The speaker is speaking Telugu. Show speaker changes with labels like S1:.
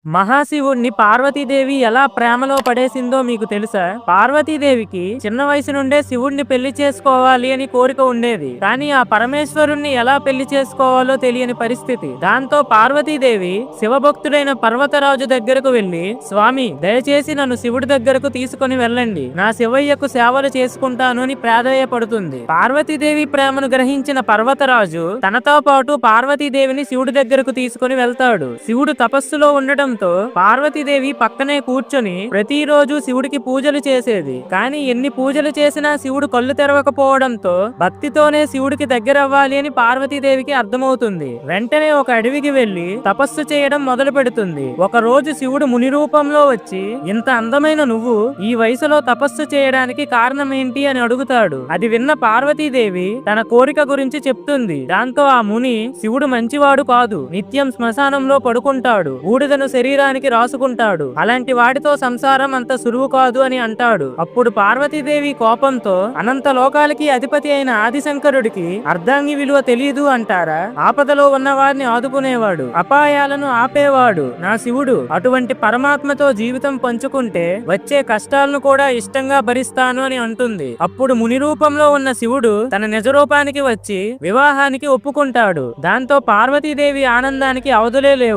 S1: మహాశివుణ్ణి పార్వతీదేవి ఎలా ప్రేమలో పడేసిందో మీకు తెలుసా? పార్వతీదేవికి చిన్న వయసు నుండే శివుణ్ణి పెళ్లి చేసుకోవాలి అని కోరిక ఉండేది. కానీ ఆ పరమేశ్వరుణ్ణి ఎలా పెళ్లి చేసుకోవాలో తెలియని పరిస్థితి. దాంతో పార్వతీదేవి శివభక్తుడైన పర్వతరాజు దగ్గరకు వెళ్లి, స్వామి దయచేసి నన్ను శివుడి దగ్గరకు తీసుకుని వెళ్ళండి, నా శివయ్యకు సేవలు చేసుకుంటాను అని ప్రాధేయపడుతుంది. పార్వతీదేవి ప్రేమను గ్రహించిన పర్వతరాజు తనతో పాటు పార్వతీదేవిని శివుడి దగ్గరకు తీసుకుని వెళ్తాడు. శివుడు తపస్సులో ఉండటం పార్వతీదేవి పక్కనే కూర్చొని ప్రతిరోజు శివుడికి పూజలు చేసేది. కానీ ఎన్ని పూజలు చేసినా శివుడు కళ్ళు తెరవకపోవడంతో భక్తితోనే శివుడికి దగ్గరవ్వాలి అని పార్వతీదేవికి అర్థమవుతుంది. వెంటనే ఒక అడవికి వెళ్లి తపస్సు చేయడం మొదలు పెడుతుంది. ఒక రోజు శివుడు ముని రూపంలో వచ్చి, ఇంత అందమైన నువ్వు ఈ వయసులో తపస్సు చేయడానికి కారణం ఏంటి అని అడుగుతాడు. అది విన్న పార్వతీదేవి తన కోరిక గురించి చెప్తుంది. దాంతో ఆ ముని, శివుడు మంచివాడు కాదు, నిత్యం శ్మశానంలో పడుకుంటాడు, బూడిదను శరీరానికి రాసుకుంటాడు, అలాంటి వాడితో సంసారం అంత సులువు కాదు అని అంటాడు. అప్పుడు పార్వతీదేవి కోపంతో, అనంత లోకాలకి అధిపతి అయిన ఆదిశంకరుడికి అర్ధాంగి విలువ తెలియదు అంటారా? ఆపదలో ఉన్న వారిని ఆదుకునేవాడు, అపాయాలను ఆపేవాడు నా శివుడు. అటువంటి పరమాత్మతో జీవితం పంచుకుంటే వచ్చే కష్టాలను కూడా ఇష్టంగా భరిస్తాను అని అంటుంది. అప్పుడు ముని రూపంలో ఉన్న శివుడు తన నిజ రూపానికి వచ్చి వివాహానికి ఒప్పుకుంటాడు. దాంతో పార్వతీదేవి ఆనందానికి అవధులే లేవు.